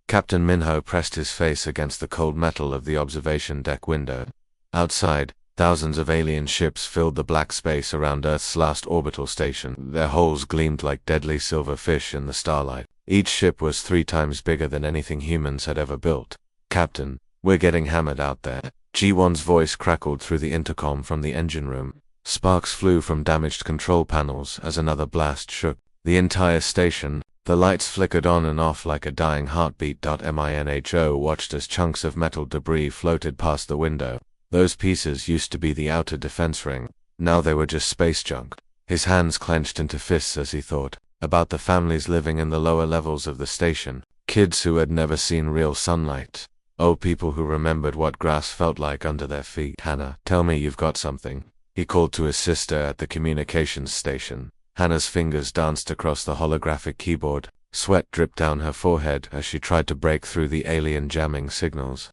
Captain Minho pressed his face against the cold metal of the observation deck window. Outside, thousands of alien ships filled the black space around Earth's last orbital station. Their hulls gleamed like deadly silver fish in the starlight. Each ship was 3 times bigger than anything humans had ever built. "Captain, we're getting hammered out there." Ji-won's voice crackled through the intercom from the engine room. Sparks flew from damaged control panels as another blast shook the entire station. The lights flickered on and off like a dying heartbeat. Minho watched as chunks of metal debris floated past the window. Those pieces used to be the outer defense ring. Now they were just space junk. His hands clenched into fists as he thought about the families living in the lower levels of the station. Kids who had never seen real sunlight. Old people who remembered what grass felt like under their feet. "Hannah, tell me you've got something," he called to his sister at the communications station. Hannah's fingers danced across the holographic keyboard. Sweat dripped down her forehead as she tried to break through the alien jamming signals.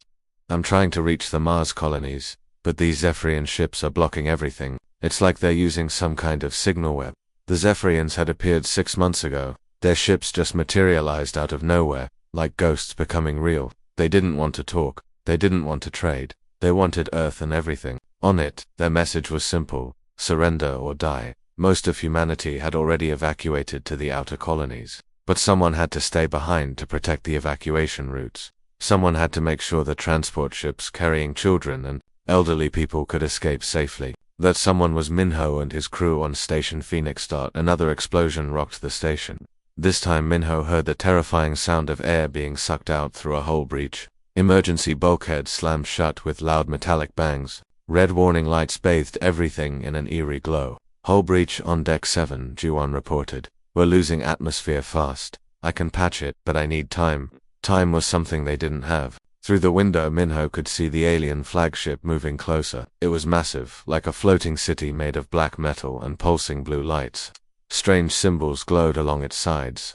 "I'm trying to reach the Mars colonies, but these Zephyrian ships are blocking everything. It's like they're using some kind of signal web." The Zephyrians had appeared 6 months ago. Their ships just materialized out of nowhere, like ghosts becoming real. They didn't want to talk. They didn't want to trade. They wanted Earth and everything on it. Their message was simple: surrender or die. Most of humanity had already evacuated to the outer colonies. But someone had to stay behind to protect the evacuation routes. Someone had to make sure the transport ships carrying children and elderly people could escape safely. That someone was Minho and his crew on Station Phoenix. Another explosion rocked the station. This time Minho heard the terrifying sound of air being sucked out through a hull breach. Emergency bulkheads slammed shut with loud metallic bangs. Red warning lights bathed everything in an eerie glow. "Hull breach on Deck 7, Ji-won reported. We're losing atmosphere fast. I can patch it, but I need time." Time was something they didn't have. Through the window Minho could see the alien flagship moving closer. It was massive, like a floating city made of black metal and pulsing blue lights. Strange symbols glowed along its sides.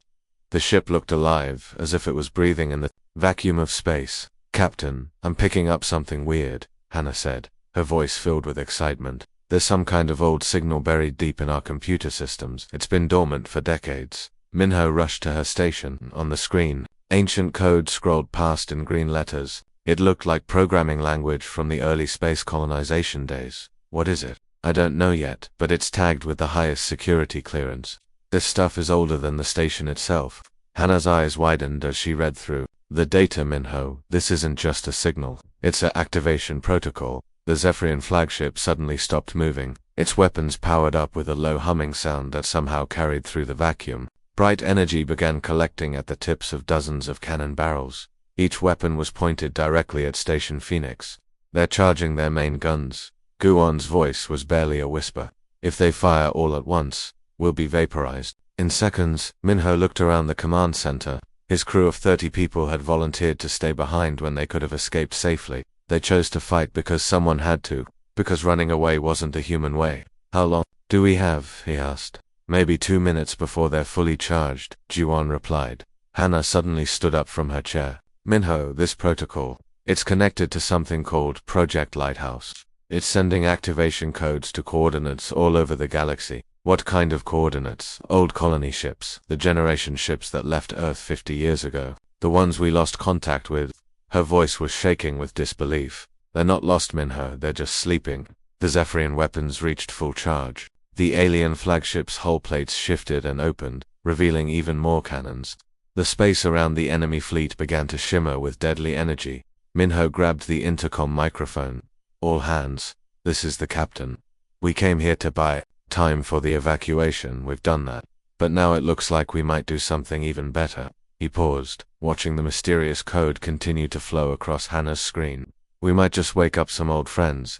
The ship looked alive, as if it was breathing in the vacuum of space. "Captain, I'm picking up something weird," Hannah said, her voice filled with excitement. "There's some kind of old signal buried deep in our computer systems. It's been dormant for decades." Minho rushed to her station. On the screen, ancient code scrolled past in green letters. It looked like programming language from the early space colonization days. "What is it?" "I don't know yet, but it's tagged with the highest security clearance. This stuff is older than the station itself." Hannah's eyes widened as she read through the data. "Minho, this isn't just a signal. It's an activation protocol." The Zephyrian flagship suddenly stopped moving. Its weapons powered up with a low humming sound that somehow carried through the vacuum. Bright energy began collecting at the tips of dozens of cannon barrels. Each weapon was pointed directly at Station Phoenix. "They're charging their main guns." Guwon's voice was barely a whisper. "If they fire all at once, we'll be vaporized." In seconds, Minho looked around the command center. His crew of 30 people had volunteered to stay behind when they could have escaped safely. They chose to fight because someone had to, because running away wasn't a human way. "How long do we have?" he asked. "Maybe 2 minutes before they're fully charged," Ji-won replied. Hannah suddenly stood up from her chair. "Minho, this protocol, it's connected to something called Project Lighthouse. It's sending activation codes to coordinates all over the galaxy." "What kind of coordinates?" "Old colony ships, the generation ships that left Earth 50 years ago. The ones we lost contact with." Her voice was shaking with disbelief. "They're not lost, Minho, they're just sleeping." The Zephyrian weapons reached full charge. The alien flagship's hull plates shifted and opened, revealing even more cannons. The space around the enemy fleet began to shimmer with deadly energy. Minho grabbed the intercom microphone. "All hands, this is the captain. We came here to buy time for the evacuation. We've done that. But now it looks like we might do something even better." He paused, watching the mysterious code continue to flow across Hannah's screen. "We might just wake up some old friends."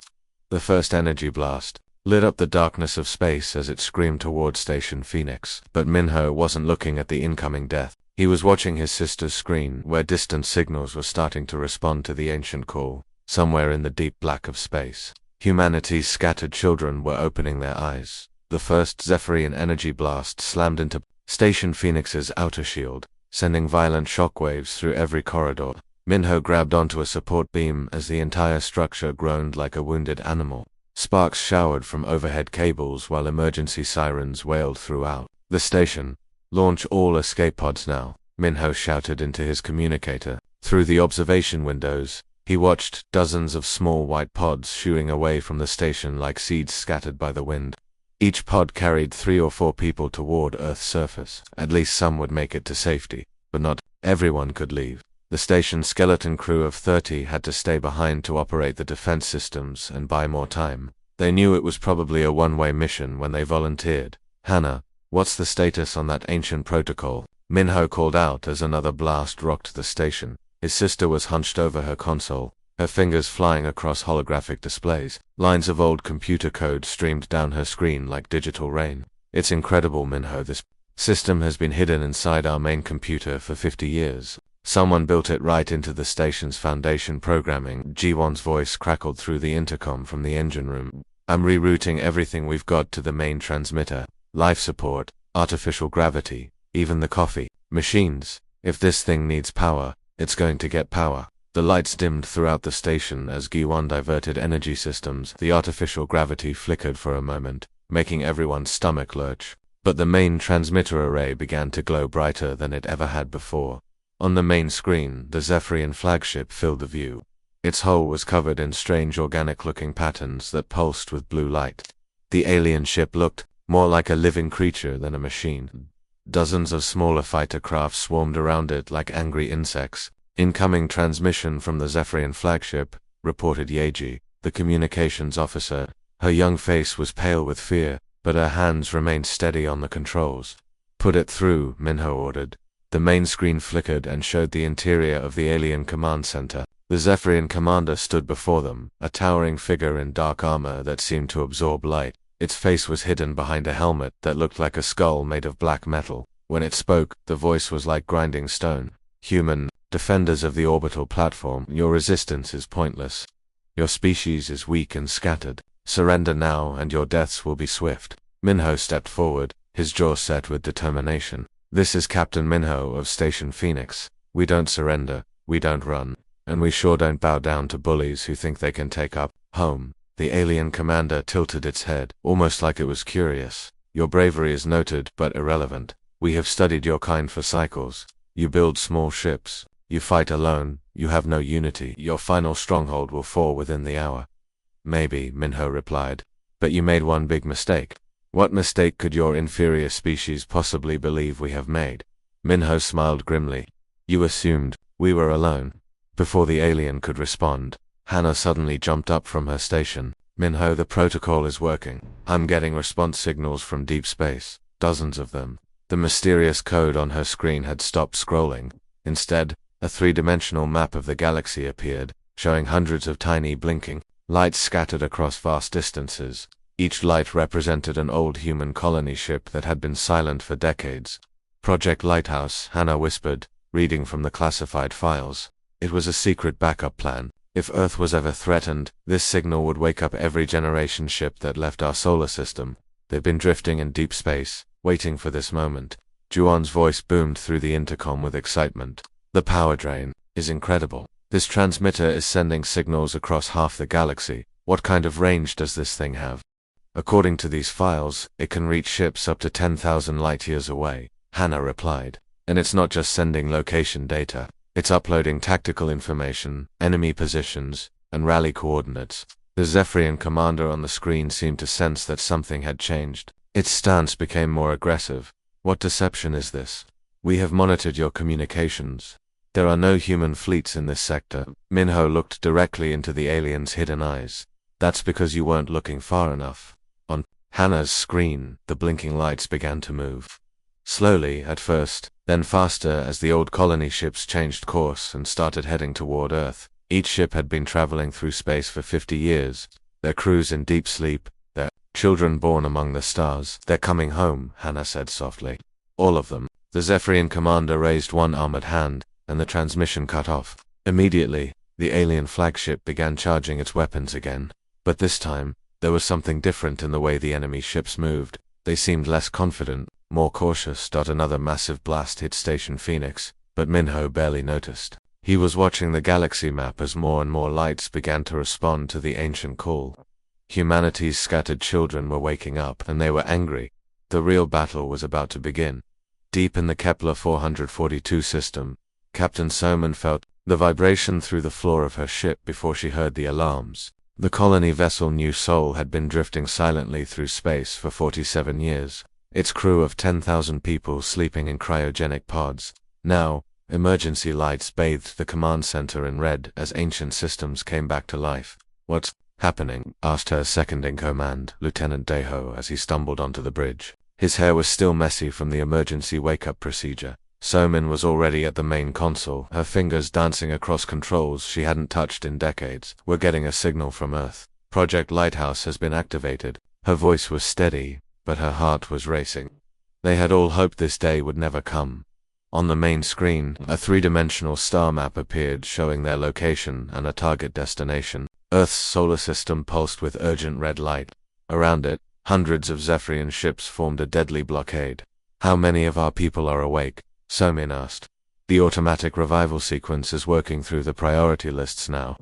The first energy blast lit up the darkness of space as it screamed toward Station Phoenix. But Minho wasn't looking at the incoming death. He was watching his sister's screen, where distant signals were starting to respond to the ancient call. Somewhere in the deep black of space, humanity's scattered children were opening their eyes. The first Zephyrian energy blast slammed into Station Phoenix's outer shield, sending violent shockwaves through every corridor. Minho grabbed onto a support beam as the entire structure groaned like a wounded animal. Sparks showered from overhead cables while emergency sirens wailed throughout the station. "Launch all escape pods now," Minho shouted into his communicator. Through the observation windows, he watched dozens of small white pods shooing away from the station like seeds scattered by the wind. Each pod carried 3 or 4 people toward Earth's surface. At least some would make it to safety, but not everyone could leave. The station's skeleton crew of 30 had to stay behind to operate the defense systems and buy more time. They knew it was probably a one-way mission when they volunteered. "Hannah, what's the status on that ancient protocol?" Minho called out as another blast rocked the station. His sister was hunched over her console, her fingers flying across holographic displays. Lines of old computer code streamed down her screen like digital rain. "It's incredible, Minho. This system has been hidden inside our main computer for 50 years. Someone built it right into the station's foundation programming." Jiwon's voice crackled through the intercom from the engine room. "I'm rerouting everything we've got to the main transmitter. Life support, artificial gravity, even the coffee machines. If this thing needs power, it's going to get power." The lights dimmed throughout the station as Giwon diverted energy systems. The artificial gravity flickered for a moment, making everyone's stomach lurch. But the main transmitter array began to glow brighter than it ever had before. On the main screen, the Zephyrian flagship filled the view. Its hull was covered in strange organic-looking patterns that pulsed with blue light. The alien ship looked more like a living creature than a machine. Dozens of smaller fighter craft swarmed around it like angry insects. "Incoming transmission from the Zephyrian flagship," reported Yeji, the communications officer. Her young face was pale with fear, but her hands remained steady on the controls. "Put it through," Minho ordered. The main screen flickered and showed the interior of the alien command center. The Zephyrian commander stood before them, a towering figure in dark armor that seemed to absorb light. Its face was hidden behind a helmet that looked like a skull made of black metal. When it spoke, the voice was like grinding stone. "Human, defenders of the orbital platform, your resistance is pointless. Your species is weak and scattered. Surrender now and your deaths will be swift." Minho stepped forward, his jaw set with determination. "This is Captain Minho of Station Phoenix. We don't surrender, we don't run, and we sure don't bow down to bullies who think they can take up home." The alien commander tilted its head, almost like it was curious. "Your bravery is noted but irrelevant. We have studied your kind for cycles. You build small ships. You fight alone. You have no unity. Your final stronghold will fall within the hour." "Maybe," Minho replied. "But you made one big mistake." "What mistake could your inferior species possibly believe we have made?" Minho smiled grimly. "You assumed we were alone." Before the alien could respond, Hannah suddenly jumped up from her station. "Minho, the protocol is working. I'm getting response signals from deep space. Dozens of them." The mysterious code on her screen had stopped scrolling. Instead, a 3-dimensional map of the galaxy appeared, showing hundreds of tiny blinking lights scattered across vast distances. Each light represented an old human colony ship that had been silent for decades. "Project Lighthouse," Hannah whispered, reading from the classified files. It was a secret backup plan. If Earth was ever threatened, this signal would wake up every generation ship that left our solar system. They've been drifting in deep space, waiting for this moment. Juon's voice boomed through the intercom with excitement. "The power drain is incredible. This transmitter is sending signals across half the galaxy. What kind of range does this thing have?" "According to these files, it can reach ships up to 10,000 light-years away," Hannah replied. "And it's not just sending location data. It's uploading tactical information, enemy positions, and rally coordinates." The Zephyrian commander on the screen seemed to sense that something had changed. Its stance became more aggressive. "What deception is this? We have monitored your communications. There are no human fleets in this sector." Minho looked directly into the alien's hidden eyes. "That's because you weren't looking far enough." On Hannah's screen, the blinking lights began to move. Slowly at first, then faster as the old colony ships changed course and started heading toward Earth. Each ship had been traveling through space for 50 years, their crews in deep sleep, their children born among the stars. "They're coming home," Hannah said softly. "All of them." The Zephyrian commander raised one armored hand, and the transmission cut off. Immediately, the alien flagship began charging its weapons again. But this time, there was something different in the way the enemy ships moved. They seemed less confident, more cautious. Another massive blast hit Station Phoenix, but Minho barely noticed. He was watching the galaxy map as more and more lights began to respond to the ancient call. Humanity's scattered children were waking up, and they were angry. The real battle was about to begin. Deep in the Kepler 442 system, Captain Soman felt the vibration through the floor of her ship before she heard the alarms. The colony vessel New Sol had been drifting silently through space for 47 years, its crew of 10,000 people sleeping in cryogenic pods. Now, emergency lights bathed the command center in red as ancient systems came back to life. "What's happening?" asked her second-in-command, Lieutenant Deho, as he stumbled onto the bridge. His hair was still messy from the emergency wake-up procedure. Soman was already at the main console, her fingers dancing across controls she hadn't touched in decades. "We're getting a signal from Earth. Project Lighthouse has been activated." Her voice was steady, but her heart was racing. They had all hoped this day would never come. On the main screen, a three-dimensional star map appeared showing their location and a target destination. Earth's solar system pulsed with urgent red light. Around it, hundreds of Zephyrian ships formed a deadly blockade. "How many of our people are awake?" Soman asked. "The automatic revival sequence is working through the priority lists now.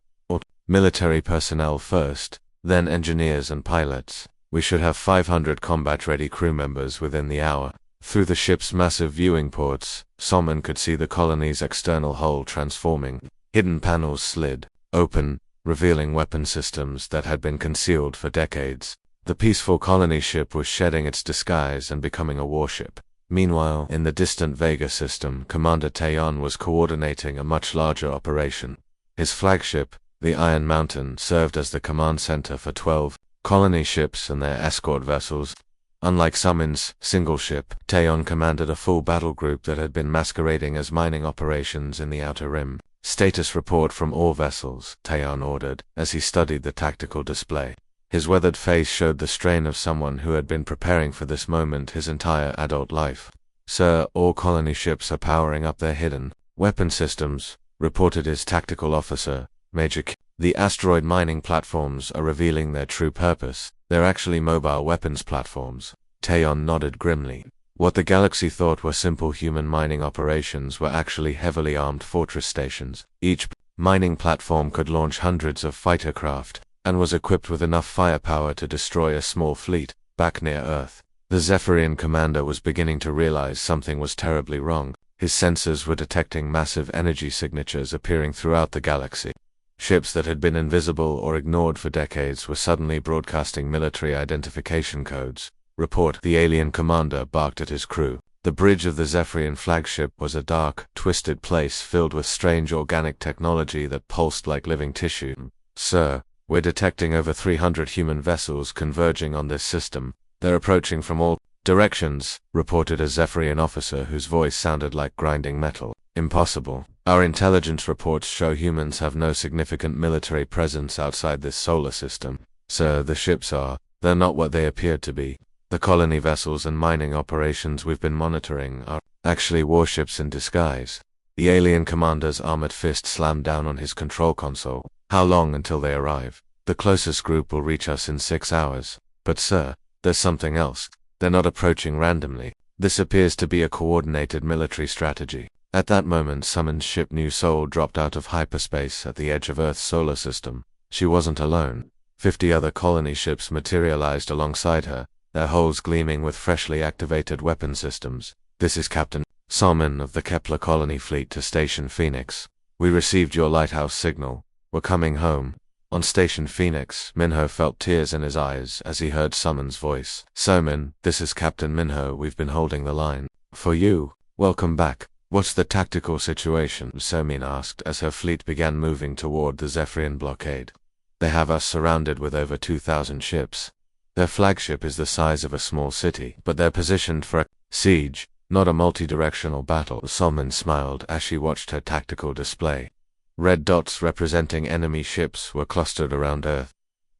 Military personnel first, then engineers and pilots. We should have 500 combat-ready crew members within the hour." Through the ship's massive viewing ports, Soman could see the colony's external hull transforming. Hidden panels slid open, revealing weapon systems that had been concealed for decades. The peaceful colony ship was shedding its disguise and becoming a warship. Meanwhile, in the distant Vega system, Commander Taeyon was coordinating a much larger operation. His flagship, the Iron Mountain, served as the command center for 12 colony ships and their escort vessels. Unlike Soman's single ship, Taeyon commanded a full battle group that had been masquerading as mining operations in the Outer Rim. "Status report from all vessels," Taeyon ordered, as he studied the tactical display. His weathered face showed the strain of someone who had been preparing for this moment his entire adult life. "Sir, all colony ships are powering up their hidden weapon systems," reported his tactical officer, Major K. "The asteroid mining platforms are revealing their true purpose. They're actually mobile weapons platforms." Taeyon nodded grimly. What the galaxy thought were simple human mining operations were actually heavily armed fortress stations. Each mining platform could launch hundreds of fighter craft, and was equipped with enough firepower to destroy a small fleet back near Earth. The Zephyrian commander was beginning to realize something was terribly wrong. His sensors were detecting massive energy signatures appearing throughout the galaxy. Ships that had been invisible or ignored for decades were suddenly broadcasting military identification codes. "Report," the alien commander barked at his crew. The bridge of the Zephyrian flagship was a dark, twisted place filled with strange organic technology that pulsed like living tissue. "Sir, we're detecting over 300 human vessels converging on this system. They're approaching from all directions," reported a Zephyrian officer whose voice sounded like grinding metal. "Impossible. Our intelligence reports show humans have no significant military presence outside this solar system." "Sir, the ships are. They're not what they appear to be. The colony vessels and mining operations we've been monitoring are actually warships in disguise." The alien commander's armored fist slammed down on his control console. "How long until they arrive?" "The closest group will reach us in 6 hours." "But sir, there's something else. They're not approaching randomly. This appears to be a coordinated military strategy." At that moment, Soman's ship New Sol dropped out of hyperspace at the edge of Earth's solar system. She wasn't alone. 50 other colony ships materialized alongside her, their hulls gleaming with freshly activated weapon systems. "This is Captain Soman of the Kepler colony fleet to Station Phoenix. We received your lighthouse signal. We're coming home." On Station Phoenix, Minho felt tears in his eyes as he heard Soman's voice. "Soman, this is Captain Minho. We've been holding the line for you. Welcome back." "What's the tactical situation?" Soman asked as her fleet began moving toward the Zephyrian blockade. "They have us surrounded with over 2,000 ships. Their flagship is the size of a small city, but they're positioned for a siege, not a multi-directional battle." Soman smiled as she watched her tactical display. Red dots representing enemy ships were clustered around Earth,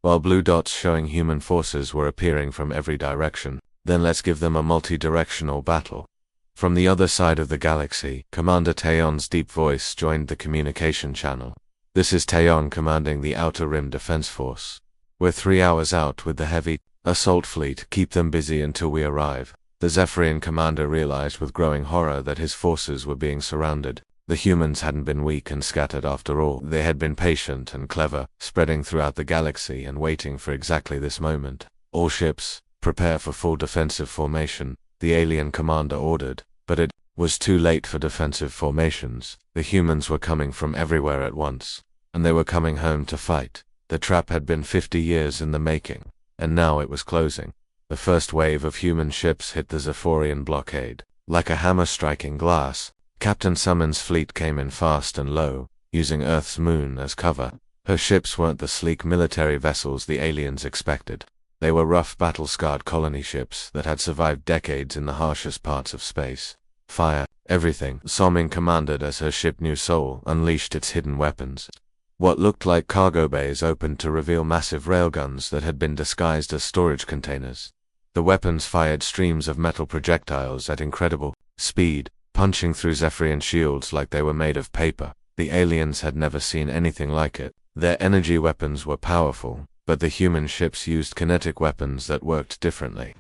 while blue dots showing human forces were appearing from every direction. "Then let's give them a multi-directional battle." From the other side of the galaxy, Commander Taeyon's deep voice joined the communication channel. "This is Taeyon commanding the Outer Rim Defense Force. We're 3 hours out with the heavy assault fleet. Keep them busy until we arrive." The Zephyrian commander realized with growing horror that his forces were being surrounded. The humans hadn't been weak and scattered after all. They had been patient and clever, spreading throughout the galaxy and waiting for exactly this moment. "All ships, prepare for full defensive formation," the alien commander ordered. But it was too late for defensive formations. The humans were coming from everywhere at once, and they were coming home to fight. The trap had been 50 years in the making, and now it was closing. The first wave of human ships hit the Zephyrian blockade. Like a hammer striking glass, Captain Summon's fleet came in fast and low, using Earth's moon as cover. Her ships weren't the sleek military vessels the aliens expected. They were rough battle-scarred colony ships that had survived decades in the harshest parts of space. Fire, everything. Somming commanded as her ship New Soul unleashed its hidden weapons. What looked like cargo bays opened to reveal massive railguns that had been disguised as storage containers. The weapons fired streams of metal projectiles at incredible speed, punching through Zephyrian shields like they were made of paper. The aliens had never seen anything like it. Their energy weapons were powerful, but the human ships used kinetic weapons that worked differently.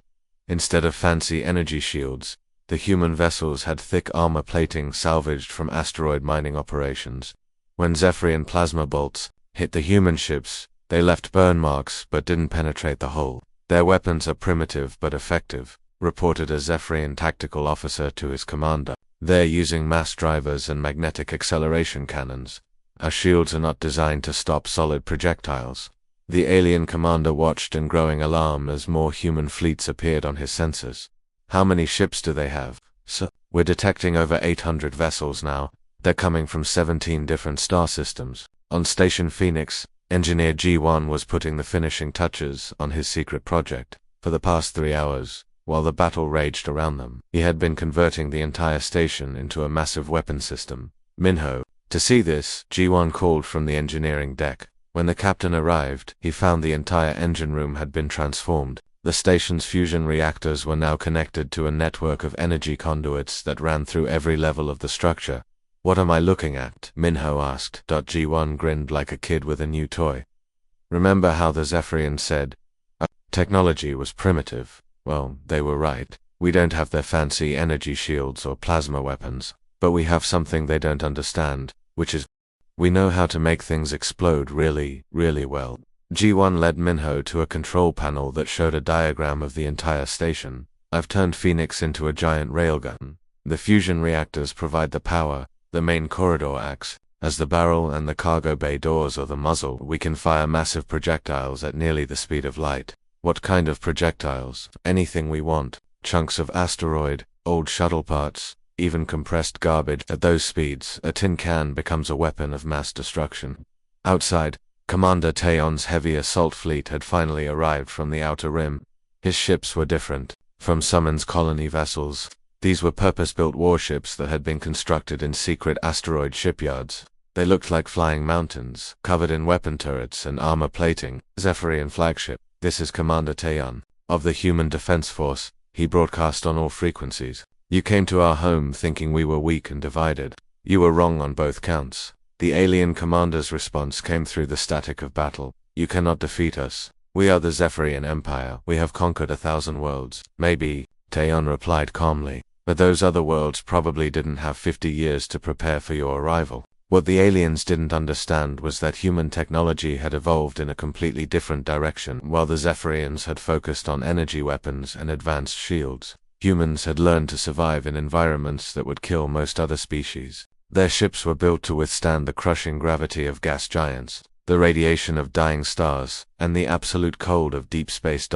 Instead of fancy energy shields, the human vessels had thick armor plating salvaged from asteroid mining operations. When Zephyrian plasma bolts hit the human ships, they left burn marks but didn't penetrate the hull. Their weapons are primitive but effective, reported a Zephyrian tactical officer to his commander. They're using mass drivers and magnetic acceleration cannons. Our shields are not designed to stop solid projectiles. The alien commander watched in growing alarm as more human fleets appeared on his sensors. How many ships do they have? Sir, we're detecting over 800 vessels now. They're coming from 17 different star systems. On Station Phoenix, Engineer G1 was putting the finishing touches on his secret project. For the past 3 hours, while the battle raged around them, he had been converting the entire station into a massive weapon system. Minho. To see this, G1 called from the engineering deck. When the captain arrived, he found the entire engine room had been transformed. The station's fusion reactors were now connected to a network of energy conduits that ran through every level of the structure. What am I looking at? Minho asked. G1 grinned like a kid with a new toy. Remember how the Zephyrians said, technology was primitive? Well, they were right. We don't have their fancy energy shields or plasma weapons, but we have something they don't understand, which is, we know how to make things explode really, really well. G1 led Minho to a control panel that showed a diagram of the entire station. I've turned Phoenix into a giant railgun. The fusion reactors provide the power. The main corridor acts as the barrel, and the cargo bay doors or the muzzle. We can fire massive projectiles at nearly the speed of light. What kind of projectiles? Anything we want. Chunks of asteroid, old shuttle parts, even compressed garbage. At those speeds, a tin can becomes a weapon of mass destruction. Outside, Commander Taeon's heavy assault fleet had finally arrived from the outer rim. His ships were different from Summon's colony vessels. These were purpose-built warships that had been constructed in secret asteroid shipyards. They looked like flying mountains, covered in weapon turrets and armor plating. Zephyrian flagship. This is Commander Taeon, of the Human Defense Force. He broadcast on all frequencies. You came to our home thinking we were weak and divided. You were wrong on both counts. The alien commander's response came through the static of battle. You cannot defeat us. We are the Zephyrian Empire. We have conquered 1,000 worlds. Maybe, Taeon replied calmly. But those other worlds probably didn't have 50 years to prepare for your arrival. What the aliens didn't understand was that human technology had evolved in a completely different direction. While the Zephyrians had focused on energy weapons and advanced shields, humans had learned to survive in environments that would kill most other species. Their ships were built to withstand the crushing gravity of gas giants, the radiation of dying stars, and the absolute cold of deep space.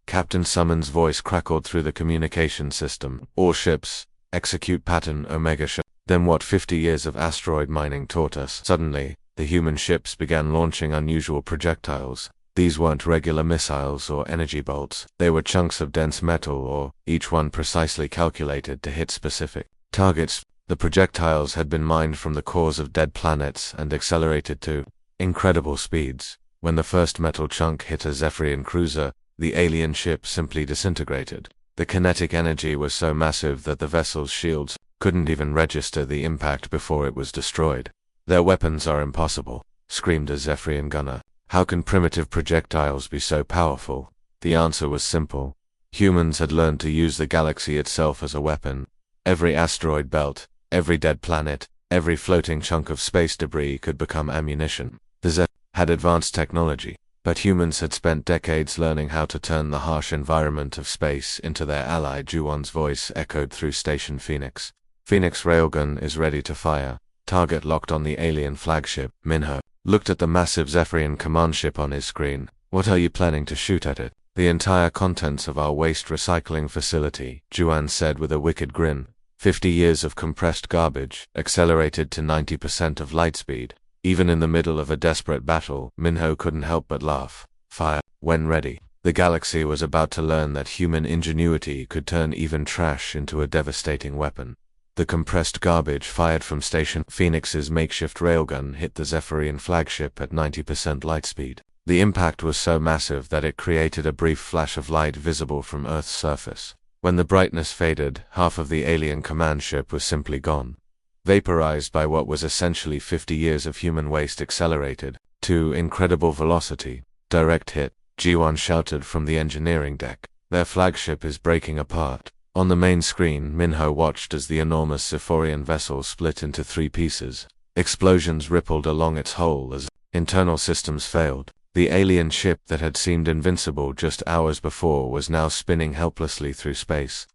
Captain Summon's voice crackled through the communication system. All ships, execute pattern Omega ship. Then what 50 years of asteroid mining taught us. Suddenly, the human ships began launching unusual projectiles. These weren't regular missiles or energy bolts. They were chunks of dense metal, or each one precisely calculated to hit specific targets. The projectiles had been mined from the cores of dead planets and accelerated to incredible speeds. When the first metal chunk hit a Zephyrian cruiser, the alien ship simply disintegrated. The kinetic energy was so massive that the vessel's shields couldn't even register the impact before it was destroyed. Their weapons are impossible, screamed a Zephyrian gunner. How can primitive projectiles be so powerful? The answer was simple. Humans had learned to use the galaxy itself as a weapon. Every asteroid belt, every dead planet, every floating chunk of space debris could become ammunition. The Zephyr had advanced technology. But humans had spent decades learning how to turn the harsh environment of space into their ally. Juwon's voice echoed through Station Phoenix. Phoenix railgun is ready to fire. Target locked on the alien flagship. Minho looked at the massive Zephyrian command ship on his screen. What are you planning to shoot at it? The entire contents of our waste recycling facility, Juan said with a wicked grin. 50 years of compressed garbage, accelerated to 90% of light speed. Even in the middle of a desperate battle, Minho couldn't help but laugh. Fire, when ready. The galaxy was about to learn that human ingenuity could turn even trash into a devastating weapon. The compressed garbage fired from Station Phoenix's makeshift railgun hit the Zephyrian flagship at 90% light speed. The impact was so massive that it created a brief flash of light visible from Earth's surface. When the brightness faded, half of the alien command ship was simply gone. Vaporized by what was essentially 50 years of human waste accelerated to incredible velocity. Direct hit, G1 shouted from the engineering deck. Their flagship is breaking apart. On the main screen, Minho watched as the enormous Zephorian vessel split into 3 pieces. Explosions rippled along its hull as internal systems failed. The alien ship that had seemed invincible just hours before was now spinning helplessly through space,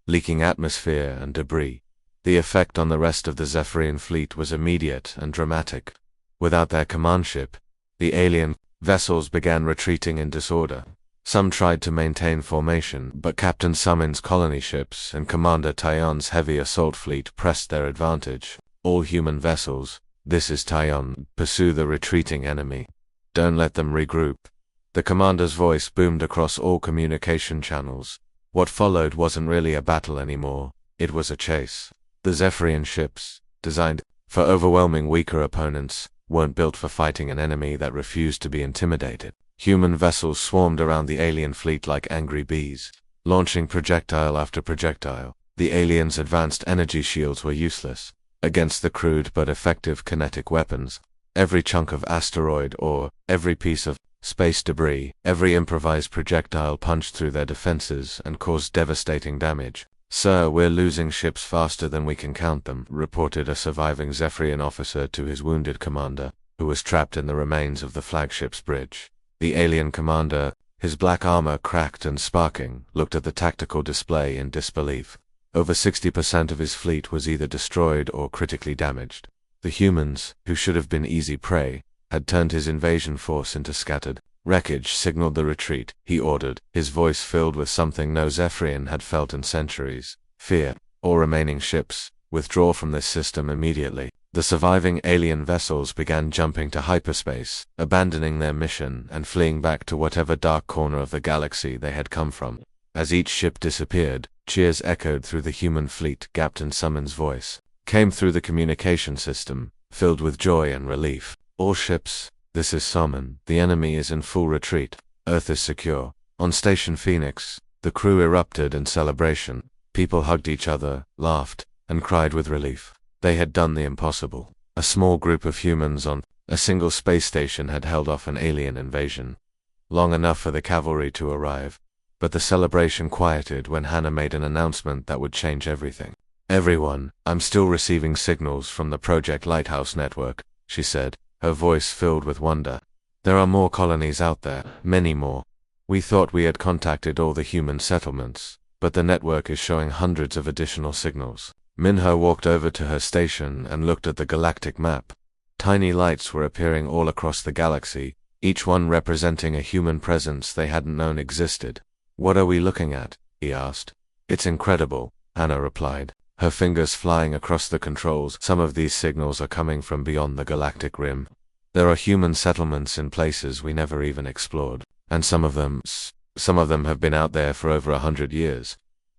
leaking atmosphere and debris. The effect on the rest of the Zephyrian fleet was immediate and dramatic. Without their command ship, the alien vessels began retreating in disorder. Some tried to maintain formation, but Captain Summon's colony ships and Commander Tyon's heavy assault fleet pressed their advantage. All human vessels, this is Tyon, pursue the retreating enemy. Don't let them regroup. The commander's voice boomed across all communication channels. What followed wasn't really a battle anymore, it was a chase. The Zephyrian ships, designed for overwhelming weaker opponents, weren't built for fighting an enemy that refused to be intimidated. Human vessels swarmed around the alien fleet like angry bees, launching projectile after projectile. The aliens' advanced energy shields were useless against the crude but effective kinetic weapons. Every chunk of asteroid or every piece of space debris, every improvised projectile punched through their defenses and caused devastating damage. Sir, we're losing ships faster than we can count them, reported a surviving Zephyrian officer to his wounded commander, who was trapped in the remains of the flagship's bridge. The alien commander, his black armor cracked and sparking, looked at the tactical display in disbelief. Over 60% of his fleet was either destroyed or critically damaged. The humans, who should have been easy prey, had turned his invasion force into scattered wreckage. Signaled the retreat, he ordered, his voice filled with something no Zephyrian had felt in centuries. Fear. All remaining ships, withdraw from this system immediately. The surviving alien vessels began jumping to hyperspace, abandoning their mission and fleeing back to whatever dark corner of the galaxy they had come from. As each ship disappeared, cheers echoed through the human fleet. Captain Summon's voice came through the communication system, filled with joy and relief. All ships, this is Summon. The enemy is in full retreat. Earth is secure. On Station Phoenix, the crew erupted in celebration. People hugged each other, laughed, and cried with relief. They had done the impossible. A small group of humans on a single space station had held off an alien invasion. Long enough for the cavalry to arrive. But the celebration quieted when Hannah made an announcement that would change everything. Everyone, I'm still receiving signals from the Project Lighthouse network, she said, her voice filled with wonder. There are more colonies out there, many more. We thought we had contacted all the human settlements, but the network is showing hundreds of additional signals. Minho walked over to her station and looked at the galactic map. Tiny lights were appearing all across the galaxy, each one representing a human presence they hadn't known existed. What are we looking at? He asked. It's incredible, Hannah replied, her fingers flying across the controls. Some of these signals are coming from beyond the galactic rim. There are human settlements in places we never even explored, and some of them have been out there for over 100 years.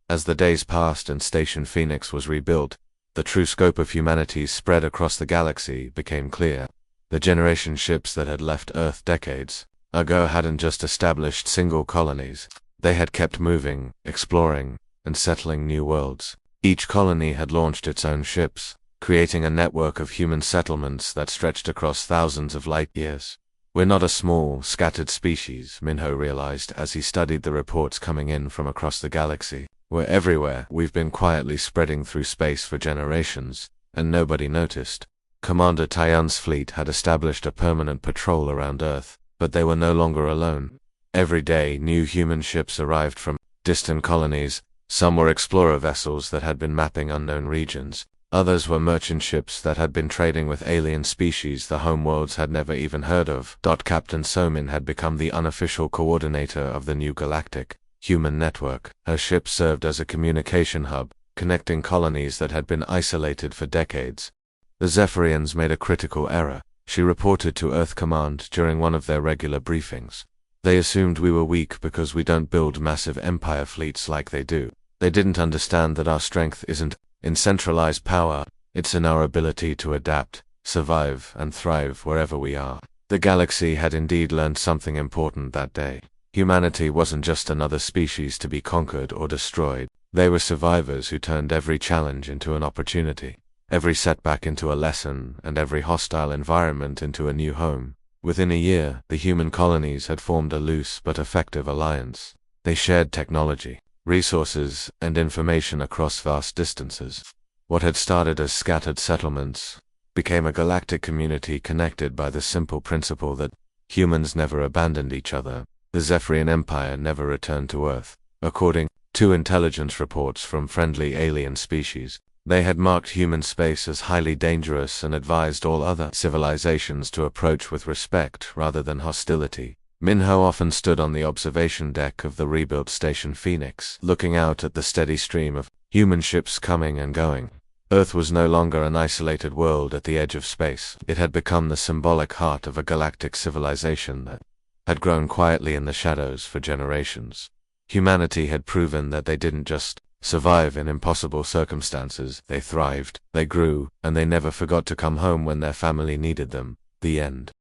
As the days passed and Station Phoenix was rebuilt, the true scope of humanity's spread across the galaxy became clear. The generation ships that had left Earth decades ago hadn't just established single colonies. They had kept moving, exploring, and settling new worlds. Each colony had launched its own ships, creating a network of human settlements that stretched across thousands of light years. We're not a small, scattered species, Minho realized as he studied the reports coming in from across the galaxy. We're everywhere. We've been quietly spreading through space for generations, and nobody noticed. Commander Tyon's fleet had established a permanent patrol around Earth, But they were no longer alone. Every day, new human ships arrived from distant colonies. Some were explorer vessels that had been mapping unknown regions. Others were merchant ships that had been trading with alien species the homeworlds had never even heard of. Captain Somin had become the unofficial coordinator of the new galactic human network. Her ship served as a communication hub, connecting colonies that had been isolated for decades. The Zephyrians made a critical error, she reported to Earth Command during one of their regular briefings. They assumed we were weak because we don't build massive empire fleets like they do. They didn't understand that our strength isn't in centralized power, it's in our ability to adapt, survive, and thrive wherever we are. The galaxy had indeed learned something important that day. Humanity wasn't just another species to be conquered or destroyed. They were survivors who turned every challenge into an opportunity, every setback into a lesson, and every hostile environment into a new home. Within a year, the human colonies had formed a loose but effective alliance. They shared technology, resources, and information across vast distances. What had started as scattered settlements became a galactic community connected by the simple principle that humans never abandoned each other. The Zephyrian Empire never returned to Earth. According to intelligence reports from friendly alien species, they had marked human space as highly dangerous and advised all other civilizations to approach with respect rather than hostility. Minho often stood on the observation deck of the rebuilt Station Phoenix, looking out at the steady stream of human ships coming and going. Earth was no longer an isolated world at the edge of space. It had become the symbolic heart of a galactic civilization that had grown quietly in the shadows for generations. Humanity had proven that they didn't just survive in impossible circumstances, they thrived, they grew, and they never forgot to come home when their family needed them. The end.